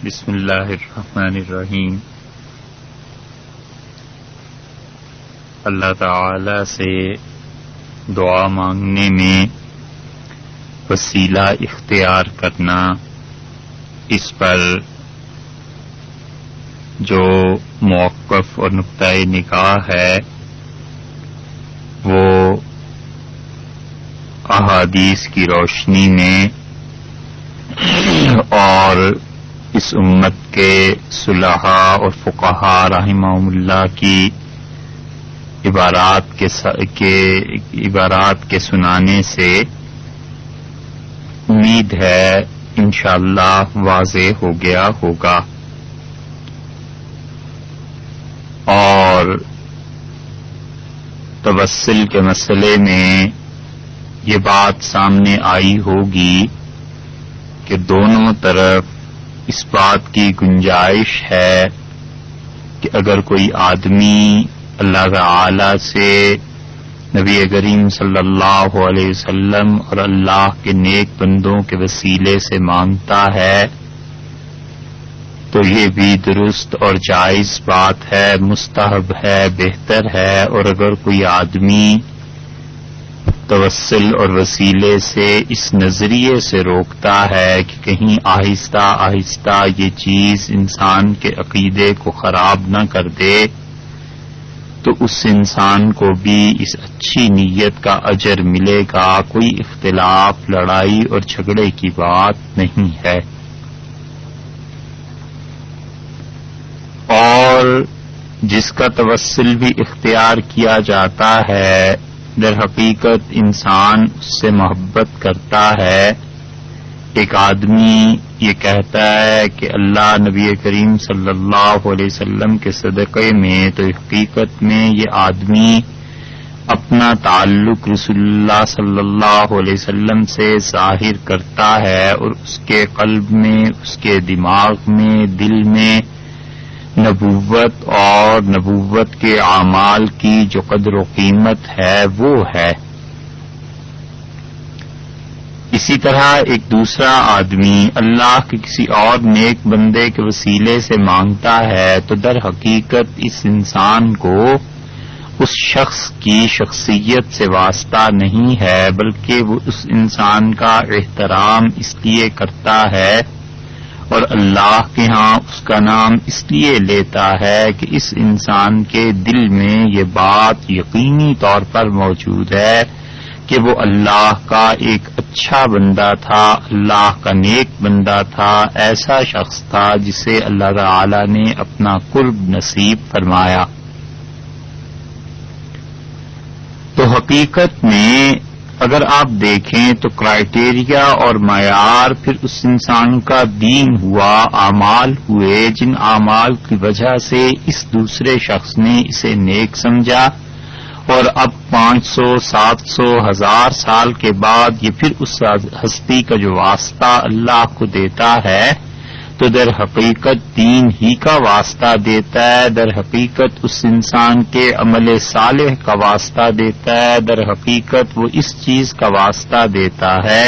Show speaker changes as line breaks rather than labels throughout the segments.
بسم اللہ الرحمن الرحیم۔ اللہ تعالی سے دعا مانگنے میں وسیلہ اختیار کرنا، اس پر جو موقف اور نقطۂ نگاہ ہے وہ احادیث کی روشنی میں اور اس امت کے صلحاء اور فقہاء رحمہم اللہ کی عبارات کے سنانے سے امید ہے انشاءاللہ واضح ہو گیا ہوگا، اور توسل کے مسئلے میں یہ بات سامنے آئی ہوگی کہ دونوں طرف اس بات کی گنجائش ہے کہ اگر کوئی آدمی اللہ تعالی سے نبی کریم صلی اللہ علیہ وسلم اور اللہ کے نیک بندوں کے وسیلے سے مانگتا ہے تو یہ بھی درست اور جائز بات ہے، مستحب ہے، بہتر ہے۔ اور اگر کوئی آدمی توسل اور وسیلے سے اس نظریے سے روکتا ہے کہ کہیں آہستہ آہستہ یہ چیز انسان کے عقیدے کو خراب نہ کر دے، تو اس انسان کو بھی اس اچھی نیت کا اجر ملے گا، کوئی اختلاف، لڑائی اور جھگڑے کی بات نہیں ہے۔ اور جس کا توسل بھی اختیار کیا جاتا ہے، در حقیقت انسان اس سے محبت کرتا ہے۔ ایک آدمی یہ کہتا ہے کہ اللہ نبی کریم صلی اللہ علیہ وسلم کے صدقے میں، تو حقیقت میں یہ آدمی اپنا تعلق رسول اللہ صلی اللہ علیہ وسلم سے ظاہر کرتا ہے، اور اس کے قلب میں، اس کے دماغ میں، دل میں نبوت اور نبوت کے اعمال کی جو قدر و قیمت ہے وہ ہے۔ اسی طرح ایک دوسرا آدمی اللہ کے کسی اور نیک بندے کے وسیلے سے مانگتا ہے، تو در حقیقت اس انسان کو اس شخص کی شخصیت سے واسطہ نہیں ہے، بلکہ وہ اس انسان کا احترام اس لیے کرتا ہے اور اللہ کے ہاں اس کا نام اس لیے لیتا ہے کہ اس انسان کے دل میں یہ بات یقینی طور پر موجود ہے کہ وہ اللہ کا ایک اچھا بندہ تھا، اللہ کا نیک بندہ تھا، ایسا شخص تھا جسے اللہ تعالی نے اپنا قرب نصیب فرمایا۔ تو حقیقت میں اگر آپ دیکھیں تو کرائیٹیریا اور معیار پھر اس انسان کا دین ہوا، اعمال ہوئے، جن اعمال کی وجہ سے اس دوسرے شخص نے اسے نیک سمجھا، اور اب 500، 700، 1000 سال کے بعد یہ پھر اس ہستی کا جو واسطہ اللہ کو دیتا ہے تو در حقیقت دین ہی کا واسطہ دیتا ہے، در حقیقت اس انسان کے عمل صالح کا واسطہ دیتا ہے، در حقیقت وہ اس چیز کا واسطہ دیتا ہے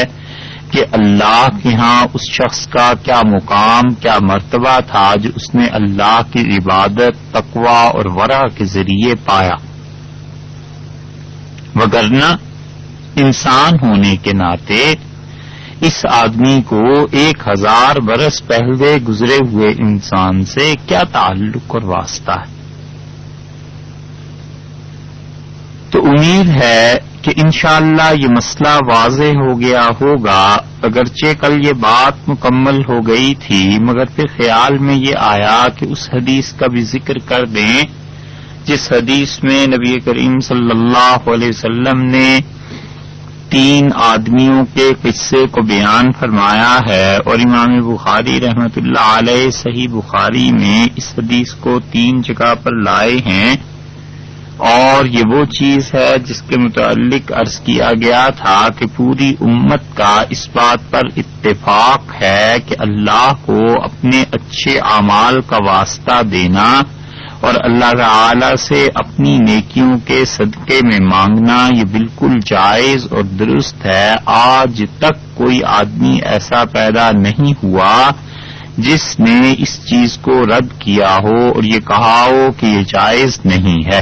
کہ اللہ کے ہاں اس شخص کا کیا مقام، کیا مرتبہ تھا جو اس نے اللہ کی عبادت، تقوی اور ورع کے ذریعے پایا۔ وگرنہ انسان ہونے کے ناطے اس آدمی کو 1000 برس پہلے گزرے ہوئے انسان سے کیا تعلق اور واسطہ ہے؟ تو امید ہے کہ انشاءاللہ یہ مسئلہ واضح ہو گیا ہوگا، اگرچہ کل یہ بات مکمل ہو گئی تھی مگر پھر خیال میں یہ آیا کہ اس حدیث کا بھی ذکر کر دیں جس حدیث میں نبی کریم صلی اللہ علیہ وسلم نے 3 آدمیوں کے قصے کو بیان فرمایا ہے، اور امام بخاری رحمۃ اللہ علیہ صحیح بخاری میں اس حدیث کو 3 جگہ پر لائے ہیں، اور یہ وہ چیز ہے جس کے متعلق عرض کیا گیا تھا کہ پوری امت کا اس بات پر اتفاق ہے کہ اللہ کو اپنے اچھے اعمال کا واسطہ دینا اور اللہ تعالی سے اپنی نیکیوں کے صدقے میں مانگنا یہ بالکل جائز اور درست ہے۔ آج تک کوئی آدمی ایسا پیدا نہیں ہوا جس نے اس چیز کو رد کیا ہو اور یہ کہا ہو کہ یہ جائز نہیں ہے۔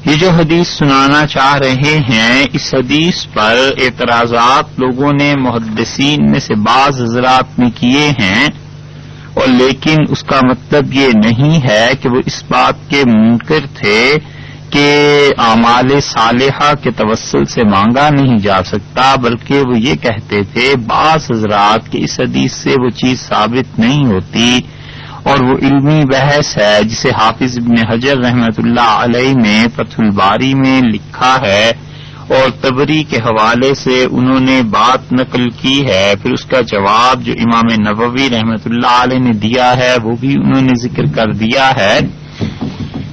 یہ جو حدیث سنانا چاہ رہے ہیں، اس حدیث پر اعتراضات لوگوں نے محدثین میں سے بعض حضرات نے کیے ہیں، اور لیکن اس کا مطلب یہ نہیں ہے کہ وہ اس بات کے منکر تھے کہ اعمال صالحہ کے توسل سے مانگا نہیں جا سکتا، بلکہ وہ یہ کہتے تھے بعض حضرات کہ اس حدیث سے وہ چیز ثابت نہیں ہوتی، اور وہ علمی بحث ہے جسے حافظ ابن حجر رحمۃ اللہ علیہ نے فتح الباری میں لکھا ہے، اور طبری کے حوالے سے انہوں نے بات نقل کی ہے۔ پھر اس کا جواب جو امام نووی رحمۃ اللہ علیہ نے دیا ہے وہ بھی انہوں نے ذکر کر دیا ہے،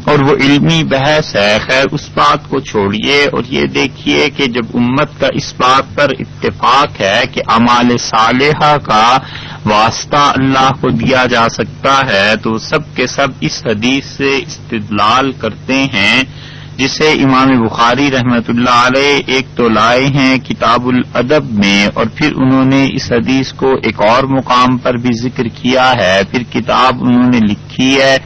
اور وہ علمی بحث ہے۔ خیر اس بات کو چھوڑیے اور یہ دیکھیے کہ جب امت کا اس بات پر اتفاق ہے کہ اعمال صالحہ کا واسطہ اللہ کو دیا جا سکتا ہے، تو سب کے سب اس حدیث سے استدلال کرتے ہیں، جسے امام بخاری رحمۃ اللہ علیہ ایک تو لائے ہیں کتاب الادب میں، اور پھر انہوں نے اس حدیث کو ایک اور مقام پر بھی ذکر کیا ہے، پھر کتاب انہوں نے لکھی ہے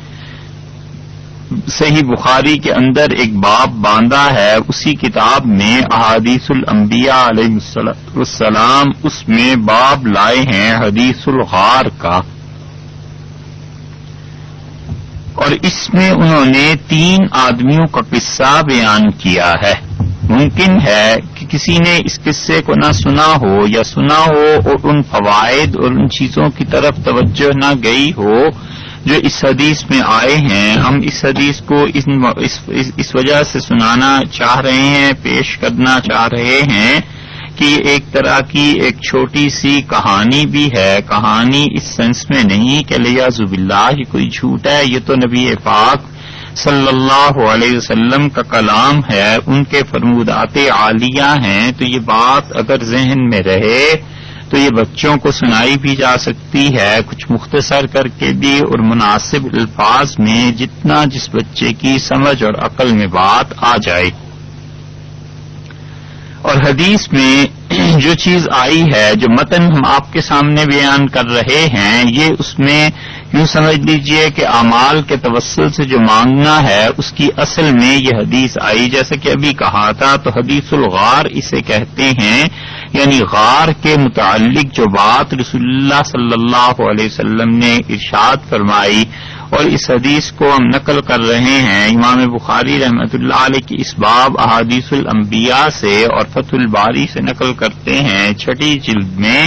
صحیح بخاری کے اندر ایک باب باندھا ہے، اسی کتاب میں احادیث الانبیاء علیہ السلام، اس میں باب لائے ہیں حدیث الغار کا، اور اس میں انہوں نے 3 آدمیوں کا قصہ بیان کیا ہے۔ ممکن ہے کہ کسی نے اس قصے کو نہ سنا ہو یا سنا ہو اور ان فوائد اور ان چیزوں کی طرف توجہ نہ گئی ہو جو اس حدیث میں آئے ہیں۔ ہم اس حدیث کو اس وجہ سے سنانا چاہ رہے ہیں، پیش کرنا چاہ رہے ہیں کہ یہ ایک طرح کی ایک چھوٹی سی کہانی بھی ہے۔ کہانی اس سینس میں نہیں کہ لیاذ باللہ یہ کوئی جھوٹ ہے، یہ تو نبی پاک صلی اللہ علیہ وسلم کا کلام ہے، ان کے فرمودات عالیہ ہیں، تو یہ بات اگر ذہن میں رہے تو یہ بچوں کو سنائی بھی جا سکتی ہے، کچھ مختصر کر کے بھی اور مناسب الفاظ میں، جتنا جس بچے کی سمجھ اور عقل میں بات آ جائے۔ اور حدیث میں جو چیز آئی ہے، جو متن ہم آپ کے سامنے بیان کر رہے ہیں، یہ اس میں یوں سمجھ لیجئے کہ اعمال کے توسل سے جو مانگنا ہے اس کی اصل میں یہ حدیث آئی، جیسے کہ ابھی کہا تھا، تو حدیث الغار اسے کہتے ہیں، یعنی غار کے متعلق جو بات رسول اللہ صلی اللہ علیہ وسلم نے ارشاد فرمائی، اور اس حدیث کو ہم نقل کر رہے ہیں امام بخاری رحمۃ اللہ علیہ کی اس باب احادیث الانبیاء سے، اور فتح الباری سے نقل کرتے ہیں 6 جلد میں۔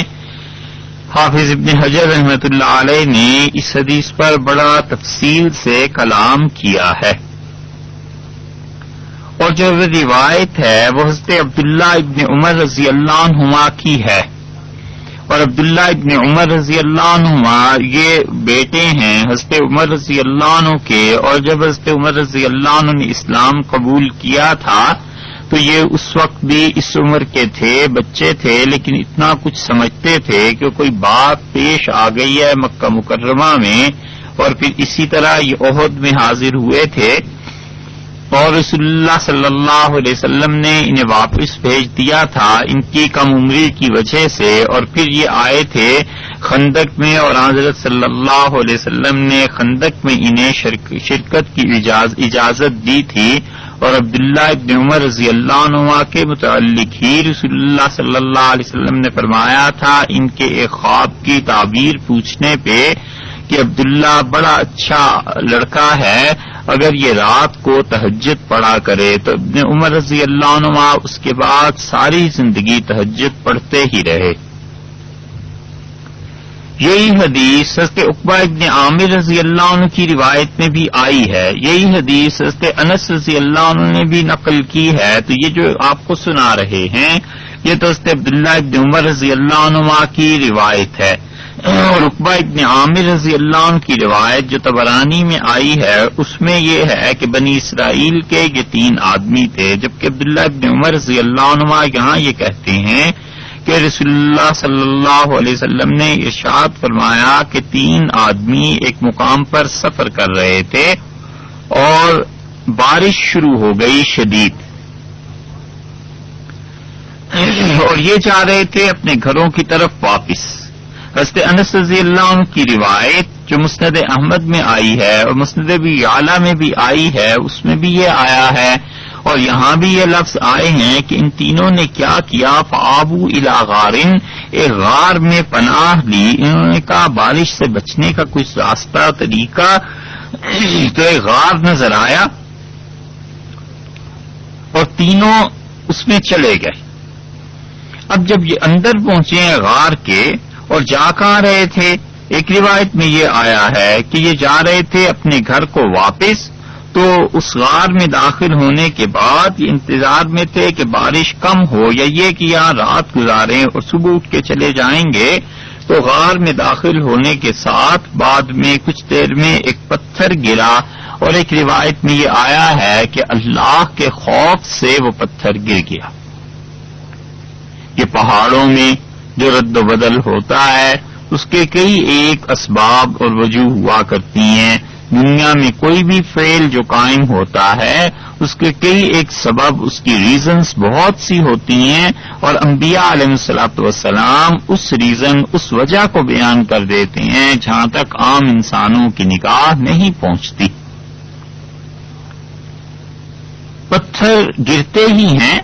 حافظ ابن حجر رحمۃ اللہ علیہ نے اس حدیث پر بڑا تفصیل سے کلام کیا ہے، اور جو روایت ہے وہ حضرت عبداللہ ابن عمر رضی اللہ عنہما کی ہے، اور عبداللہ ابن عمر رضی اللہ عنہما یہ بیٹے ہیں حضرت عمر رضی اللہ عنہ کے، اور جب حضرت عمر رضی اللہ عنہ نے اسلام قبول کیا تھا تو یہ اس وقت بھی اس عمر کے تھے، بچے تھے، لیکن اتنا کچھ سمجھتے تھے کہ کوئی بات پیش آ گئی ہے مکہ مکرمہ میں، اور پھر اسی طرح یہ احد میں حاضر ہوئے تھے، اور رسول اللہ صلی اللہ علیہ وسلم نے انہیں واپس بھیج دیا تھا ان کی کم عمری کی وجہ سے، اور پھر یہ آئے تھے خندق میں، اور حضرت صلی اللہ علیہ وسلم نے خندق میں انہیں شرکت کی اجازت دی تھی، اور عبداللہ ابن عمر رضی اللہ عنہ کے متعلق ہی رسول اللہ صلی اللہ علیہ وسلم نے فرمایا تھا ان کے ایک خواب کی تعبیر پوچھنے پہ کہ عبداللہ بڑا اچھا لڑکا ہے، اگر یہ رات کو تہجد پڑھا کرے، تو ابن عمر رضی اللہ عنہ اس کے بعد ساری زندگی تہجد پڑھتے ہی رہے۔ یہی حدیث حضرت عقبہ ابن عامر رضی اللہ عنہ کی روایت میں بھی آئی ہے، یہی حدیث حضرت انس رضی اللہ عنہ نے بھی نقل کی ہے، تو یہ جو آپ کو سنا رہے ہیں یہ تو حضرت عبداللہ ابن عمر رضی اللہ عنہ کی روایت ہے، اور عقبہ ابن عامر رضی اللہ عنہ کی روایت جو طبرانی میں آئی ہے اس میں یہ ہے کہ بنی اسرائیل کے یہ 3 آدمی تھے، جبکہ عبداللہ ابن عمر رضی اللہ عنہ یہاں یہ کہتے ہیں کہ رسول اللہ صلی اللہ علیہ وسلم نے ارشاد فرمایا کہ 3 آدمی ایک مقام پر سفر کر رہے تھے اور بارش شروع ہو گئی شدید، اور یہ جا رہے تھے اپنے گھروں کی طرف واپس، حضرت انس رضی اللہ عنہ کی روایت جو مسند احمد میں آئی ہے اور مسند ابی یعلا میں بھی آئی ہے، اس میں بھی یہ آیا ہے اور یہاں بھی یہ لفظ آئے ہیں کہ ان تینوں نے کیا کیا، فآبوا الی غار، ایک غار میں پناہ لی. انہوں نے کہا بارش سے بچنے کا کچھ راستہ طریقہ، تو ایک غار نظر آیا اور تینوں اس میں چلے گئے. اب جب یہ اندر پہنچے ہیں غار کے اور جا کہاں رہے تھے، ایک روایت میں یہ آیا ہے کہ یہ جا رہے تھے اپنے گھر کو واپس، تو اس غار میں داخل ہونے کے بعد یہ انتظار میں تھے کہ بارش کم ہو یا یہ کہ یہاں رات گزاریں اور صبح اٹھ کے چلے جائیں گے. تو غار میں داخل ہونے کے ساتھ بعد میں کچھ دیر میں ایک پتھر گرا اور ایک روایت میں یہ آیا ہے کہ اللہ کے خوف سے وہ پتھر گر گیا. یہ پہاڑوں میں جو رد و بدل ہوتا ہے اس کے کئی ایک اسباب اور وجوہ ہوا کرتی ہیں. دنیا میں کوئی بھی فعل جو قائم ہوتا ہے اس کے کئی ایک سبب، اس کی ریزنز بہت سی ہوتی ہیں، اور انبیاء علیہ الصلوۃ والسلام اس ریزن، اس وجہ کو بیان کر دیتے ہیں جہاں تک عام انسانوں کی نگاہ نہیں پہنچتی. پتھر گرتے ہی ہیں.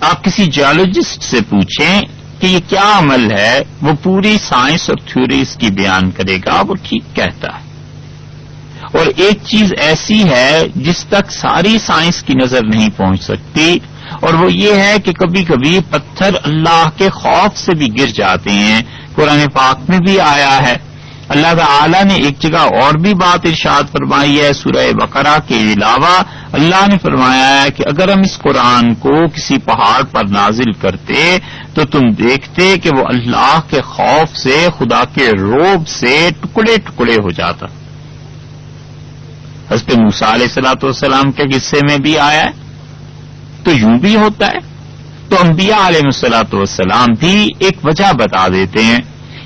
آپ کسی جیولوجسٹ سے پوچھیں کہ یہ کیا عمل ہے، وہ پوری سائنس اور تھیوریز کی بیان کرے گا، وہ ٹھیک کہتا ہے. اور ایک چیز ایسی ہے جس تک ساری سائنس کی نظر نہیں پہنچ سکتی، اور وہ یہ ہے کہ کبھی کبھی پتھر اللہ کے خوف سے بھی گر جاتے ہیں. قرآن پاک میں بھی آیا ہے. اللہ تعالی نے ایک جگہ اور بھی بات ارشاد فرمائی ہے. سورہ بقرہ کے علاوہ اللہ نے فرمایا ہے کہ اگر ہم اس قرآن کو کسی پہاڑ پر نازل کرتے تو تم دیکھتے کہ وہ اللہ کے خوف سے، خدا کے رعب سے ٹکڑے ٹکڑے ہو جاتا. حضرت موسیٰ علیہ الصلوۃ والسلام کے قصے میں بھی آیا ہے. تو یوں بھی ہوتا ہے. تو انبیاء علیہ الصلوۃ والسلام بھی ایک وجہ بتا دیتے ہیں.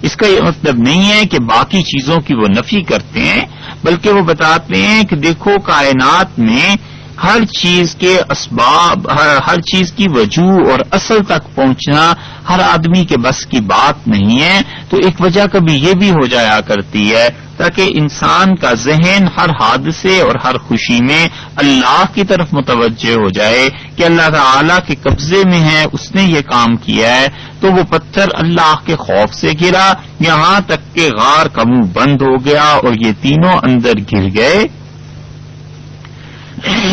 اس کا یہ مطلب نہیں ہے کہ باقی چیزوں کی وہ نفی کرتے ہیں، بلکہ وہ بتاتے ہیں کہ دیکھو کائنات میں ہر چیز کے اسباب، ہر چیز کی وجوہ اور اصل تک پہنچنا ہر آدمی کے بس کی بات نہیں ہے. تو ایک وجہ کبھی یہ بھی ہو جایا کرتی ہے تاکہ انسان کا ذہن ہر حادثے اور ہر خوشی میں اللہ کی طرف متوجہ ہو جائے کہ اللہ تعالی کے قبضے میں ہے، اس نے یہ کام کیا ہے. تو وہ پتھر اللہ کے خوف سے گرا، یہاں تک کہ غار کا منہ بند ہو گیا اور یہ تینوں اندر گر گئے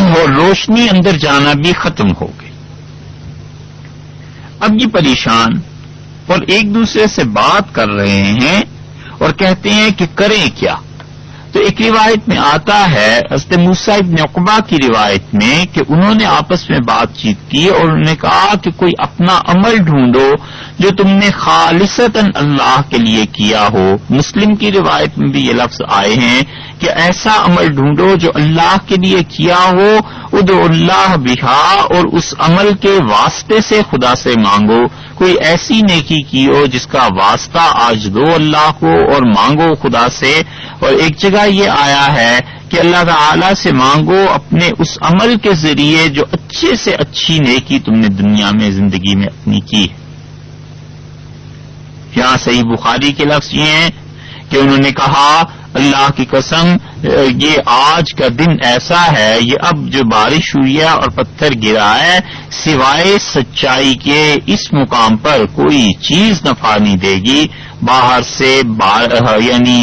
اور روشنی اندر جانا بھی ختم ہو گئی. اب یہ پریشان اور ایک دوسرے سے بات کر رہے ہیں اور کہتے ہیں کہ کریں کیا. تو ایک روایت میں آتا ہے حضرت موسیٰ ابن عقبہ کی روایت میں کہ انہوں نے آپس میں بات چیت کی اور انہوں نے کہا کہ کوئی اپنا عمل ڈھونڈو جو تم نے خالصتاً اللہ کے لیے کیا ہو. مسلم کی روایت میں بھی یہ لفظ آئے ہیں کہ ایسا عمل ڈھونڈو جو اللہ کے لیے کیا ہو. ادعو اللہ بہا، اور اس عمل کے واسطے سے خدا سے مانگو. کوئی ایسی نیکی کی ہو جس کا واسطہ آج دو اللہ کو اور مانگو خدا سے. اور ایک جگہ یہ آیا ہے کہ اللہ تعالی سے مانگو اپنے اس عمل کے ذریعے جو اچھے سے اچھی نیکی تم نے دنیا میں زندگی میں اپنی کی ہے. یہاں صحیح بخاری کے لفظ یہ ہیں کہ انہوں نے کہا اللہ کی قسم یہ آج کا دن ایسا ہے، یہ اب جو بارش ہوئی ہے اور پتھر گرا ہے، سوائے سچائی کے اس مقام پر کوئی چیز نفع نہیں دے گی. باہر سے یعنی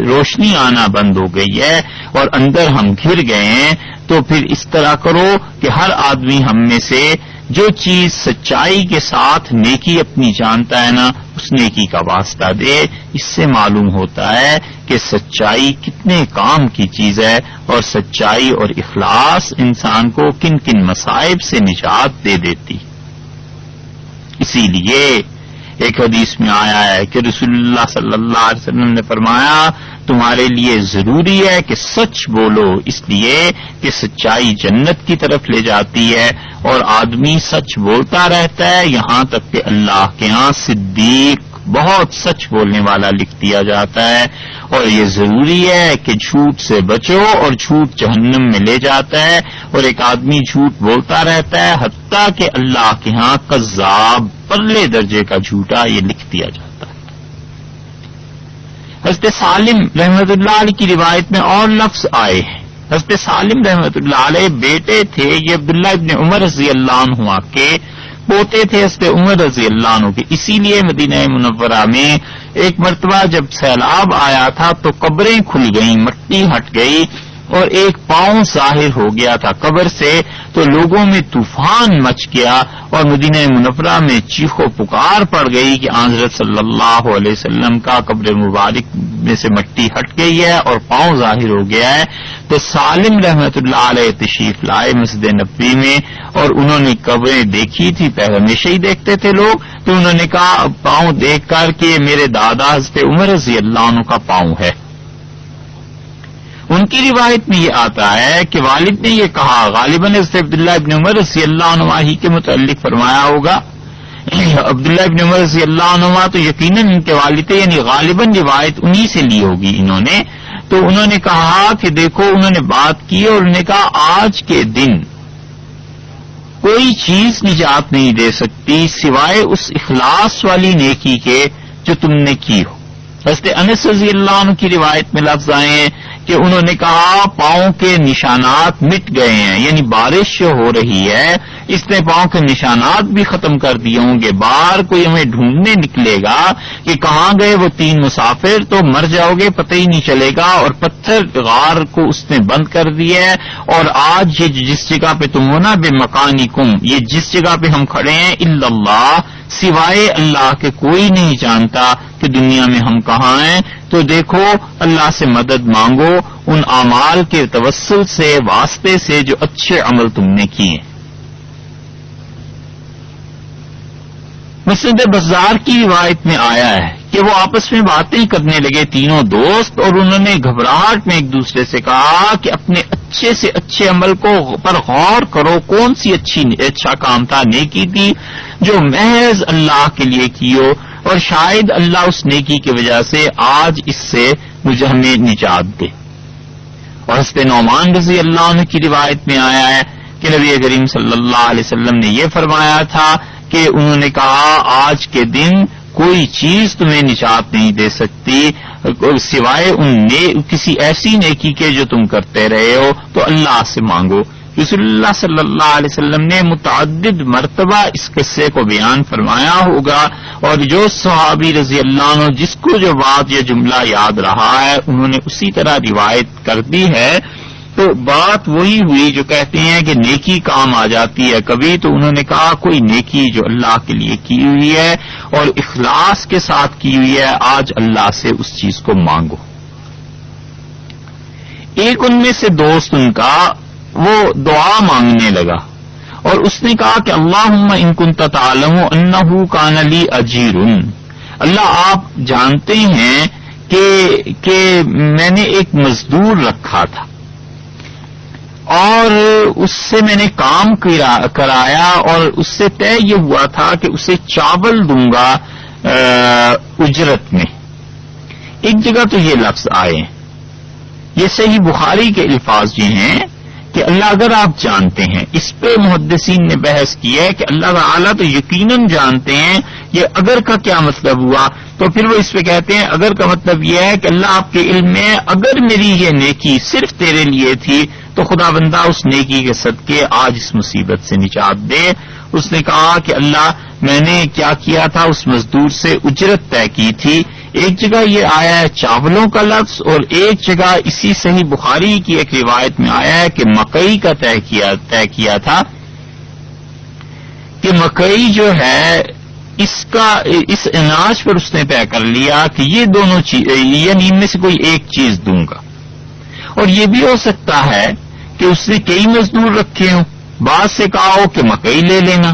روشنی آنا بند ہو گئی ہے اور اندر ہم گھر گئے ہیں. تو پھر اس طرح کرو کہ ہر آدمی ہم میں سے جو چیز سچائی کے ساتھ نیکی اپنی جانتا ہے نا، اس نیکی کا واسطہ دے. اس سے معلوم ہوتا ہے کہ سچائی کتنے کام کی چیز ہے اور سچائی اور اخلاص انسان کو کن کن مصائب سے نجات دے دیتی. اسی لیے ایک حدیث میں آیا ہے کہ رسول اللہ صلی اللہ علیہ وسلم نے فرمایا تمہارے لیے ضروری ہے کہ سچ بولو، اس لیے کہ سچائی جنت کی طرف لے جاتی ہے اور آدمی سچ بولتا رہتا ہے یہاں تک کہ اللہ کے ہاں صدیق، بہت سچ بولنے والا لکھ دیا جاتا ہے. اور یہ ضروری ہے کہ جھوٹ سے بچو، اور جھوٹ جہنم میں لے جاتا ہے. اور ایک آدمی جھوٹ بولتا رہتا ہے حتیٰ کہ اللہ کے ہاں کذاب، پرلے درجے کا جھوٹا، یہ لکھ دیا جاتا ہے. حضرت سالم رحمۃ اللہ علیہ کی روایت میں اور لفظ آئے ہیں. حضرت سالم رحمۃ اللہ علیہ بیٹے تھے، یہ عبداللہ ابن عمر رضی اللہ عنہ کے پوتے تھے حضرت عمر رضی اللہ عنہ کے. اسی لیے مدینہ منورہ میں ایک مرتبہ جب سیلاب آیا تھا تو قبریں کھل گئیں، مٹی ہٹ گئی اور ایک پاؤں ظاہر ہو گیا تھا قبر سے، تو لوگوں میں طوفان مچ گیا اور مدینہ منورہ میں چیخ و پکار پڑ گئی کہ حضرت صلی اللہ علیہ وسلم کا قبر مبارک میں سے مٹی ہٹ گئی ہے اور پاؤں ظاہر ہو گیا ہے. تو سالم رحمۃ اللہ علیہ تشریف لائے مسجد نبوی میں اور انہوں نے قبریں دیکھی تھی، پہلے ہمیشہ ہی دیکھتے تھے لوگ، تو انہوں نے کہا پاؤں دیکھ کر کہ میرے دادا حضرت عمر رضی اللہ عنہ کا پاؤں ہے. ان کی روایت میں یہ آتا ہے کہ والد نے یہ کہا، غالباً حضرت عبداللہ ابن عمر رضی اللہ عنہ ہی کے متعلق فرمایا ہوگا. عبداللہ ابن عمر رضی اللہ عنہ تو یقیناً ان کے والد تھے، یعنی غالباً روایت انہی سے لی ہوگی انہوں نے. تو انہوں نے کہا کہ دیکھو، انہوں نے بات کی اور انہوں نے کہا آج کے دن کوئی چیز نجات نہیں دے سکتی سوائے اس اخلاص والی نیکی کے جو تم نے کی ہو. حضرت انس رضی اللہ عنہ کی روایت میں لفظ آئے ہیں کہ انہوں نے کہا پاؤں کے نشانات مٹ گئے ہیں، یعنی بارش جو ہو رہی ہے اس نے پاؤں کے نشانات بھی ختم کر دیے ہوں گے. باہر کوئی ہمیں ڈھونڈنے نکلے گا کہ کہاں گئے وہ 3 مسافر تو مر جاؤ گے، پتہ ہی نہیں چلے گا. اور پتھر غار کو اس نے بند کر دیا ہے. اور آج یہ جس جگہ پہ تم ہو نا، بے مکانکم، یہ جس جگہ پہ ہم کھڑے ہیں، الا اللہ، سوائے اللہ کے کوئی نہیں جانتا کہ دنیا میں ہم کہاں ہیں. تو دیکھو اللہ سے مدد مانگو ان اعمال کے توسل سے، واسطے سے جو اچھے عمل تم نے کیے. مسند بزار کی روایت میں آیا ہے کہ وہ آپس میں باتیں کرنے لگے تینوں دوست، اور انہوں نے گھبراہٹ میں ایک دوسرے سے کہا کہ اپنے اچھے سے اچھے عمل پر غور کرو، کون سی اچھا کام تھا، نیکی تھی جو محض اللہ کے لیے کی ہو، اور شاید اللہ اس نیکی کی وجہ سے آج اس سے مجھے ہمیں نجات دے. اور حضرت نعمان رضی اللہ عنہ کی روایت میں آیا ہے کہ نبی کریم صلی اللہ علیہ وسلم نے یہ فرمایا تھا کہ انہوں نے کہا آج کے دن کوئی چیز تمہیں نجات نہیں دے سکتی سوائے کسی ایسی نیکی کے جو تم کرتے رہے ہو، تو اللہ سے مانگو. رسول اللہ صلی اللہ علیہ وسلم نے متعدد مرتبہ اس قصے کو بیان فرمایا ہوگا، اور جو صحابی رضی اللہ عنہ جس کو جو بات یا جملہ یاد رہا ہے انہوں نے اسی طرح روایت کر دی ہے. تو بات وہی ہوئی جو کہتے ہیں کہ نیکی کام آ جاتی ہے کبھی. تو انہوں نے کہا کوئی نیکی جو اللہ کے لیے کی ہوئی ہے اور اخلاص کے ساتھ کی ہوئی ہے، آج اللہ سے اس چیز کو مانگو. ایک ان میں سے دوست ان کا وہ دعا مانگنے لگا اور اس نے کہا کہ اللہم ان کنت تعلم انہ کان لی اجیر، اللہ آپ جانتے ہیں کہ میں نے ایک مزدور رکھا تھا اور اس سے میں نے کام کرایا اور اس سے طے یہ ہوا تھا کہ اسے چاول دوں گا اجرت میں. ایک جگہ تو یہ لفظ آئے، یہ صحیح بخاری کے الفاظ یہ ہیں کہ اللہ اگر آپ جانتے ہیں. اس پہ محدثین نے بحث کی ہے کہ اللہ تعالیٰ تو یقیناً جانتے ہیں، یہ اگر کا کیا مطلب ہوا؟ تو پھر وہ اس پہ کہتے ہیں اگر کا مطلب یہ ہے کہ اللہ آپ کے علم میں اگر میری یہ نیکی صرف تیرے لیے تھی تو خدا بندہ اس نیکی کے صدقے آج اس مصیبت سے نجات دے. اس نے کہا کہ اللہ میں نے کیا کیا تھا، اس مزدور سے اجرت طے کی تھی. ایک جگہ یہ آیا ہے چاولوں کا لفظ، اور ایک جگہ اسی صحیح بخاری کی ایک روایت میں آیا ہے کہ مکئی کا طے کیا تھا کہ مکئی جو ہے اس اناج پر اس نے طے کر لیا کہ یہ دونوں چیز یعنی ان میں سے کوئی ایک چیز دوں گا. اور یہ بھی ہو سکتا ہے کہ اس نے کئی مزدور رکھے ہوں، بعض سے کہا ہو کہ مکئی لے لینا،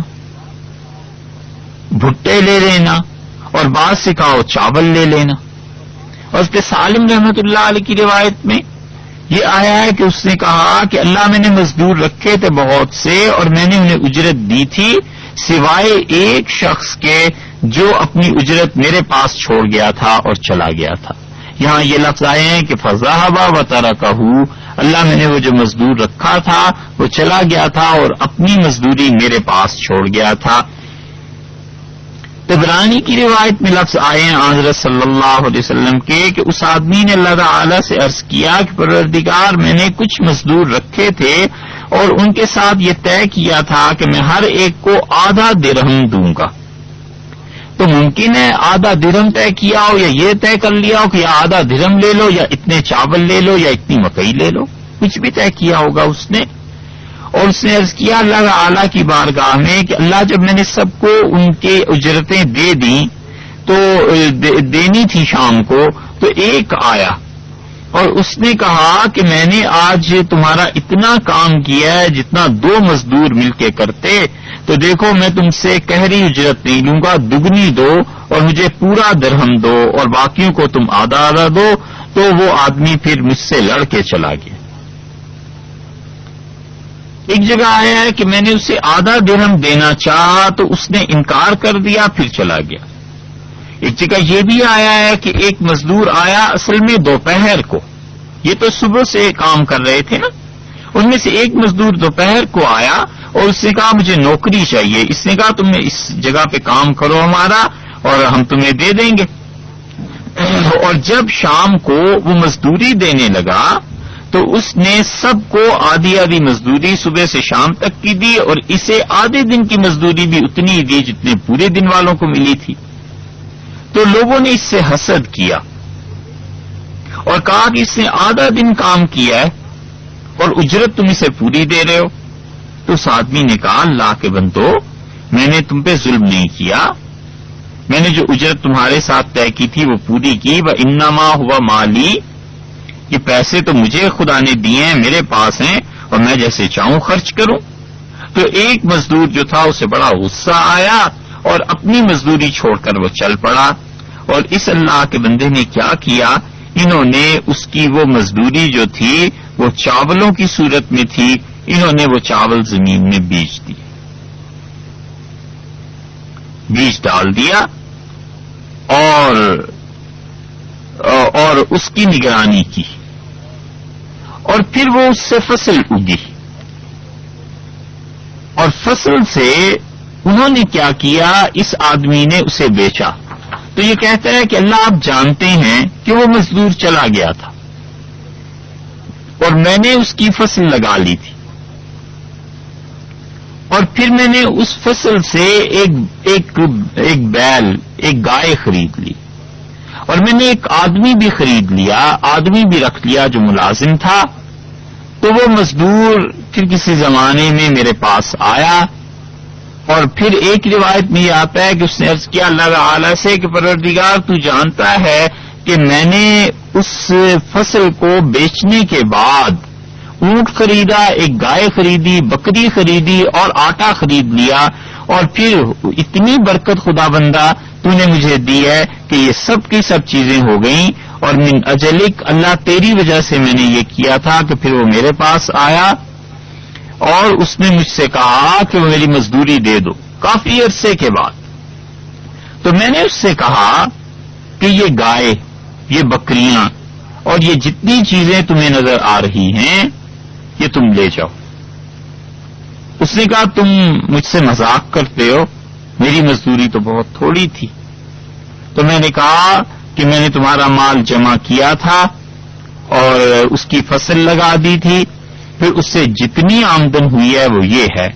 بھٹے لے لینا، اور بعض سے کہا ہو چاول لے لینا. اور اس کے سالم رحمۃ اللہ علیہ کی روایت میں یہ آیا ہے کہ اس نے کہا کہ اللہ میں نے مزدور رکھے تھے بہت سے اور میں نے انہیں اجرت دی تھی سوائے ایک شخص کے جو اپنی اجرت میرے پاس چھوڑ گیا تھا اور چلا گیا تھا. یہاں یہ لفظ آئے ہیں کہ فذهب وتركه، اللہ میں نے وہ جو مزدور رکھا تھا وہ چلا گیا تھا اور اپنی مزدوری میرے پاس چھوڑ گیا تھا. طبرانی کی روایت میں لفظ آئے ہیں حضرت صلی اللہ علیہ وسلم کے کہ اس آدمی نے اللہ تعالی سے عرض کیا کہ پروردگار میں نے کچھ مزدور رکھے تھے اور ان کے ساتھ یہ طے کیا تھا کہ میں ہر ایک کو آدھا درہم دوں گا. تو ممکن ہے آدھا درہم طے کیا ہو یا یہ طے کر لیا ہو کہ یا آدھا درہم لے لو یا اتنے چاول لے لو یا اتنی مکئی لے لو، کچھ بھی طے کیا ہوگا اس نے. اور اس نے عرض کیا اللہ تعالی کی بارگاہ میں کہ اللہ جب میں نے سب کو ان کے اجرتیں دے دیں تو دینی تھی شام کو، تو ایک آیا اور اس نے کہا کہ میں نے آج تمہارا اتنا کام کیا ہے جتنا 2 مزدور مل کے کرتے، تو دیکھو میں تم سے قہری اجرت نہیں لوں گا، دگنی دو اور مجھے پورا درہم دو اور باقیوں کو تم آدھا آدھا دو. تو وہ آدمی پھر مجھ سے لڑ کے چلا گیا. ایک جگہ آیا ہے کہ میں نے اسے آدھا درہم دینا چاہا تو اس نے انکار کر دیا، پھر چلا گیا. ایک جگہ یہ بھی آیا ہے کہ ایک مزدور آیا اصل میں دوپہر کو، یہ تو صبح سے کام کر رہے تھے نا، ان میں سے ایک مزدور دوپہر کو آیا اور اس نے کہا مجھے نوکری چاہیے. اس نے کہا تم اس جگہ پہ کام کرو ہمارا اور ہم تمہیں دے دیں گے. اور جب شام کو وہ مزدوری دینے لگا تو اس نے سب کو آدھی آدھی مزدوری صبح سے شام تک کی دی اور اسے آدھے دن کی مزدوری بھی اتنی دی جتنے پورے دن والوں کو ملی تھی. تو لوگوں نے اس سے حسد کیا اور کہا کہ اس نے آدھا دن کام کیا ہے اور اجرت تم اسے پوری دے رہے ہو. تو اس آدمی نے کہا اللہ کے بندو، میں نے تم پہ ظلم نہیں کیا، میں نے جو اجرت تمہارے ساتھ طے کی تھی وہ پوری کی. وَإِنَّمَا هُوَ مَالِي، یہ پیسے تو مجھے خدا نے دیے ہیں، میرے پاس ہیں اور میں جیسے چاہوں خرچ کروں. تو ایک مزدور جو تھا اسے بڑا غصہ آیا اور اپنی مزدوری چھوڑ کر وہ چل پڑا. اور اس اللہ کے بندے نے کیا کیا، انہوں نے اس کی وہ مزدوری جو تھی وہ چاولوں کی صورت میں تھی، انہوں نے وہ چاول زمین میں بیچ دیے، بیج ڈال دیا اور اس کی نگرانی کی اور پھر وہ اس سے فصل اگی. اور فصل سے انہوں نے کیا کیا، اس آدمی نے اسے بیچا. تو یہ کہتا ہے کہ اللہ آپ جانتے ہیں کہ وہ مزدور چلا گیا تھا اور میں نے اس کی فصل لگا لی تھی اور پھر میں نے اس فصل سے ایک بیل، ایک گائے خرید لی اور میں نے ایک آدمی بھی خرید لیا، آدمی بھی رکھ لیا جو ملازم تھا. تو وہ مزدور پھر کسی زمانے میں میرے پاس آیا اور پھر ایک روایت میں یہ آتا ہے کہ اس نے عرض کیا اللہ تعالی سے کہ پروردگار تو جانتا ہے کہ میں نے اس فصل کو بیچنے کے بعد اونٹ خریدا، ایک گائے خریدی، بکری خریدی اور آٹا خرید لیا اور پھر اتنی برکت خدا بندہ تو نے مجھے دی ہے کہ یہ سب کی سب چیزیں ہو گئیں اور من اجلک اللہ تیری وجہ سے میں نے یہ کیا تھا. کہ پھر وہ میرے پاس آیا اور اس نے مجھ سے کہا کہ وہ میری مزدوری دے دو کافی عرصے کے بعد. تو میں نے اس سے کہا کہ یہ گائے، یہ بکریاں اور یہ جتنی چیزیں تمہیں نظر آ رہی ہیں یہ تم لے جاؤ. اس نے کہا تم مجھ سے مذاق کرتے ہو، میری مزدوری تو بہت تھوڑی تھی. تو میں نے کہا کہ میں نے تمہارا مال جمع کیا تھا اور اس کی فصل لگا دی تھی، پھر اس سے جتنی آمدن ہوئی ہے وہ یہ ہے،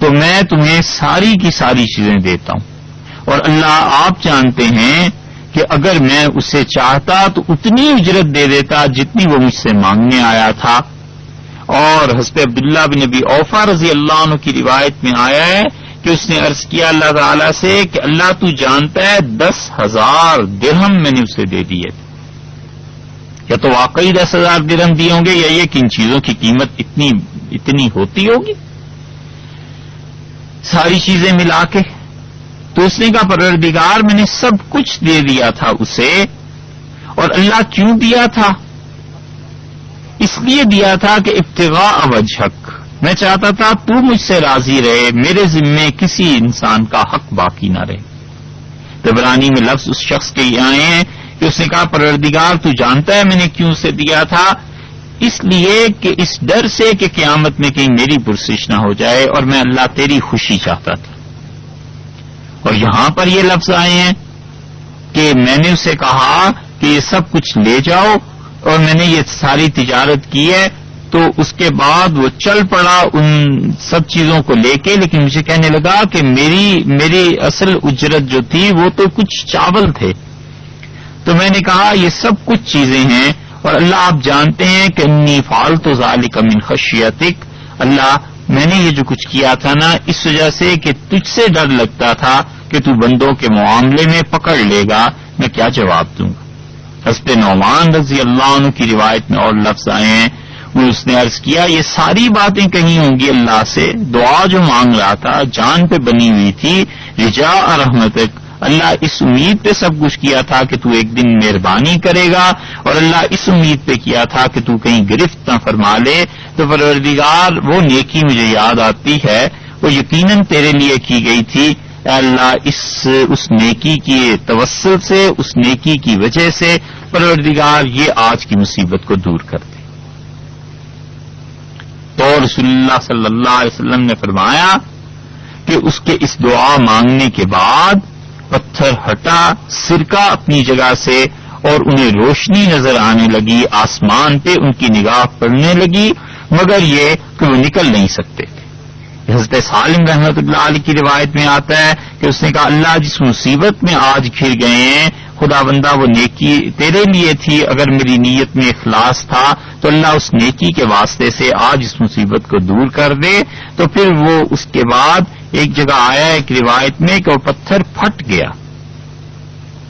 تو میں تمہیں ساری کی ساری چیزیں دیتا ہوں. اور اللہ آپ جانتے ہیں کہ اگر میں اسے چاہتا تو اتنی اجرت دے دیتا جتنی وہ مجھ سے مانگنے آیا تھا. اور حضرت عبداللہ بن ابی اوفا رضی اللہ عنہ کی روایت میں آیا ہے کہ اس نے عرض کیا اللہ تعالی سے کہ اللہ تو جانتا ہے 10,000 درہم میں نے اسے دے دیے تھے. یا تو واقعی 10,000 درہم دیے ہوں گے یا یہ کہ ان چیزوں کی قیمت اتنی ہوتی ہوگی ساری چیزیں ملا کے. تو اس نے کہا پروردگار میں نے سب کچھ دے دیا تھا اسے. اور اللہ کیوں دیا تھا؟ اس لیے دیا تھا کہ ابتغاء وجہک، میں چاہتا تھا تو مجھ سے راضی رہے، میرے ذمے کسی انسان کا حق باقی نہ رہے. طبرانی میں لفظ اس شخص کے یہ آئے ہیں کہ اس نے کہا پروردگار تو جانتا ہے میں نے کیوں سے دیا تھا، اس لیے کہ اس ڈر سے کہ قیامت میں کہیں میری پرسش نہ ہو جائے اور میں اللہ تیری خوشی چاہتا تھا. اور یہاں پر یہ لفظ آئے ہیں کہ میں نے اسے کہا کہ یہ سب کچھ لے جاؤ اور میں نے یہ ساری تجارت کی ہے، تو اس کے بعد وہ چل پڑا ان سب چیزوں کو لے کے، لیکن مجھے کہنے لگا کہ میری اصل اجرت جو تھی وہ تو کچھ چاول تھے. تو میں نے کہا یہ سب کچھ چیزیں ہیں، اور اللہ آپ جانتے ہیں کہ انی فعلت ذلک من خشیتک، اللہ میں نے یہ جو کچھ کیا تھا نا اس وجہ سے کہ تجھ سے ڈر لگتا تھا کہ تو بندوں کے معاملے میں پکڑ لے گا، میں کیا جواب دوں گا. حضرت نعمان رضی اللہ عنہ کی روایت میں اور لفظ آئے ہیں، اس نے عرض کیا یہ ساری باتیں کہیں ہوں گی اللہ سے، دعا جو مانگ رہا تھا جان پہ بنی ہوئی تھی، رجاء رحمتک، اللہ اس امید پہ سب کچھ کیا تھا کہ تو ایک دن مہربانی کرے گا، اور اللہ اس امید پہ کیا تھا کہ تو کہیں گرفت نہ فرما لے. تو پروردگار وہ نیکی مجھے یاد آتی ہے، وہ یقیناً تیرے لیے کی گئی تھی، اے اللہ اس نیکی کی توسل سے، اس نیکی کی وجہ سے پروردگار یہ آج کی مصیبت کو دور کر دے. تو رسول اللہ صلی اللہ علیہ وسلم نے فرمایا کہ اس کے اس دعا مانگنے کے بعد پتھر ہٹا، سرکہ اپنی جگہ سے، اور انہیں روشنی نظر آنے لگی، آسمان پہ ان کی نگاہ پڑنے لگی، مگر یہ کہ وہ نکل نہیں سکتے تھے. حضرت سالم رحمۃ اللہ علیہ کی روایت میں آتا ہے کہ اس نے کہا اللہ جس مصیبت میں آج گھر گئے ہیں خدا بندہ وہ نیکی تیرے لیے تھی، اگر میری نیت میں اخلاص تھا تو اللہ اس نیکی کے واسطے سے آج اس مصیبت کو دور کر دے. تو پھر وہ اس کے بعد ایک جگہ آیا ایک روایت میں کہ وہ پتھر پھٹ گیا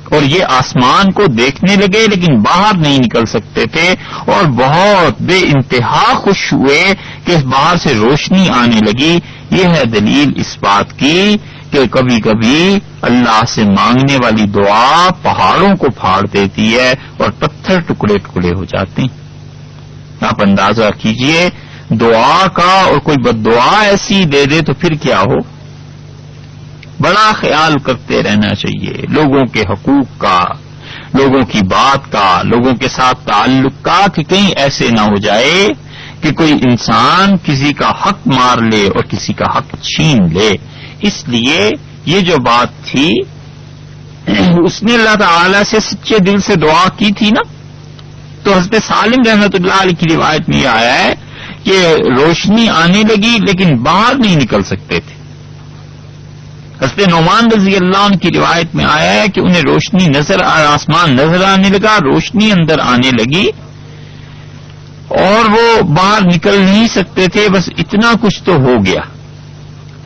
اور یہ آسمان کو دیکھنے لگے لیکن باہر نہیں نکل سکتے تھے، اور بہت بے انتہا خوش ہوئے کہ باہر سے روشنی آنے لگی. یہ ہے دلیل اس بات کی کہ کبھی کبھی اللہ سے مانگنے والی دعا پہاڑوں کو پھاڑ دیتی ہے اور پتھر ٹکڑے ٹکڑے ہو جاتے ہیں. آپ اندازہ کیجئے دعا کا، اور کوئی بد دعا ایسی دے دے تو پھر کیا ہو. بڑا خیال کرتے رہنا چاہیے لوگوں کے حقوق کا، لوگوں کی بات کا، لوگوں کے ساتھ تعلق کا، کہ کہیں ایسے نہ ہو جائے کہ کوئی انسان کسی کا حق مار لے اور کسی کا حق چھین لے. اس لیے یہ جو بات تھی اس نے اللہ تعالی سے سچے دل سے دعا کی تھی نا. تو حضرت سالم رحمۃ اللہ علیہ کی روایت میں یہ آیا ہے کہ روشنی آنے لگی لیکن باہر نہیں نکل سکتے تھے. حضرت نعمان رضی اللہ عنہ کی روایت میں آیا ہے کہ انہیں روشنی آسمان نظر آنے لگا، روشنی اندر آنے لگی اور وہ باہر نکل نہیں سکتے تھے، بس اتنا کچھ تو ہو گیا.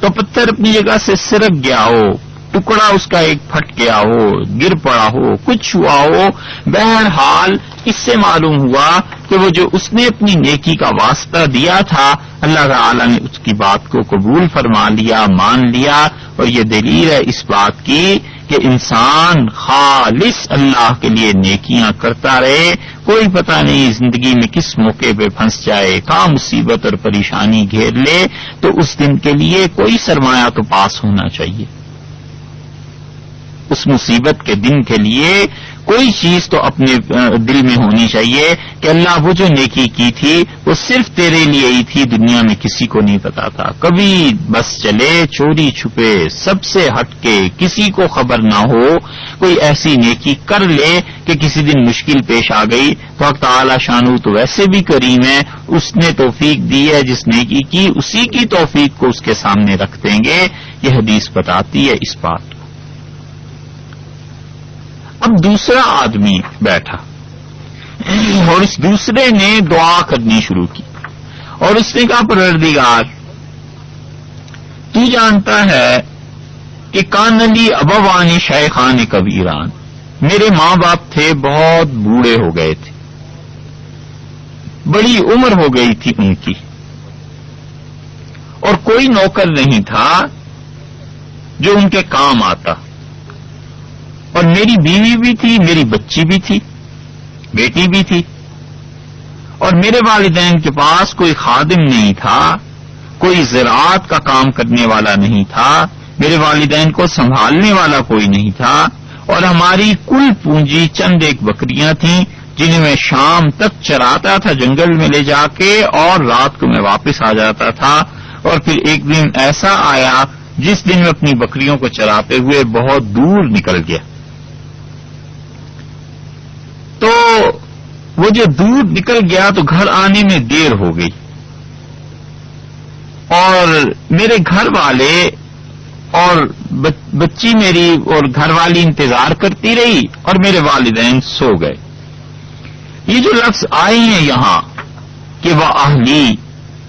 تو پتھر اپنی جگہ سے سرک گیا ہو، ٹکڑا اس کا ایک پھٹ گیا ہو، گر پڑا ہو، کچھ ہوا ہو، بہرحال اس سے معلوم ہوا کہ وہ جو اس نے اپنی نیکی کا واسطہ دیا تھا اللہ تعالی نے اس کی بات کو قبول فرما لیا، مان لیا. اور یہ دلیل ہے اس بات کی کہ انسان خالص اللہ کے لیے نیکیاں کرتا رہے. کوئی پتہ نہیں زندگی میں کس موقع پہ پھنس جائے، کہاں مصیبت اور پریشانی گھیر لے، تو اس دن کے لیے کوئی سرمایہ تو پاس ہونا چاہیے. اس مصیبت کے دن کے لیے کوئی چیز تو اپنے دل میں ہونی چاہیے کہ اللہ وہ جو نیکی کی تھی وہ صرف تیرے لیے ہی تھی، دنیا میں کسی کو نہیں پتا تھا. کبھی بس چلے چوری چھپے سب سے ہٹ کے کسی کو خبر نہ ہو کوئی ایسی نیکی کر لے کہ کسی دن مشکل پیش آ گئی تو حق تعالی شانو تو ویسے بھی کریم ہے، اس نے توفیق دی ہے جس نیکی کی اسی کی توفیق کو اس کے سامنے رکھ دیں گے. یہ حدیث بتاتی ہے اس بات. اب دوسرا آدمی بیٹھا اور اس دوسرے نے دعا کرنی شروع کی اور اس نے کہا پروردگار تو جانتا ہے کہ کان علی ابوانی شیخان کبیران، میرے ماں باپ تھے بہت بوڑھے ہو گئے تھے، بڑی عمر ہو گئی تھی ان کی، اور کوئی نوکر نہیں تھا جو ان کے کام آتا، اور میری بیوی بھی تھی، میری بچی بھی تھی، بیٹی بھی تھی، اور میرے والدین کے پاس کوئی خادم نہیں تھا، کوئی زراعت کا کام کرنے والا نہیں تھا، میرے والدین کو سنبھالنے والا کوئی نہیں تھا، اور ہماری کل پونجی چند ایک بکریاں تھیں جنہیں میں شام تک چراتا تھا جنگل میں لے جا کے، اور رات کو میں واپس آ جاتا تھا. اور پھر ایک دن ایسا آیا جس دن میں اپنی بکریوں کو چراتے ہوئے بہت دور نکل گیا. تو وہ جو دور نکل گیا تو گھر آنے میں دیر ہو گئی، اور میرے گھر والے اور بچی میری اور گھر والی انتظار کرتی رہی، اور میرے والدین سو گئے. یہ جو لفظ آئے ہیں یہاں کہ وہ اہلی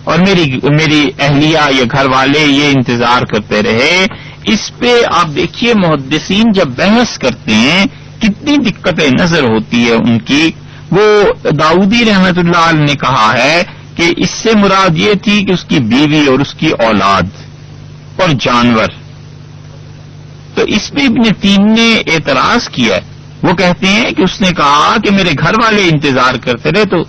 اور میری اہلیہ یا گھر والے یہ انتظار کرتے رہے، اس پہ آپ دیکھیے محدثین جب بحث کرتے ہیں کتنی دقتیں نظر ہوتی ہے ان کی. وہ داؤدی رحمت اللہ علیہ نے کہا ہے کہ اس سے مراد یہ تھی کہ اس کی بیوی اور اس کی اولاد اور جانور. تو اس پہ ابن تیم نے اعتراض کیا ہے. وہ کہتے ہیں کہ اس نے کہا کہ میرے گھر والے انتظار کرتے رہے تو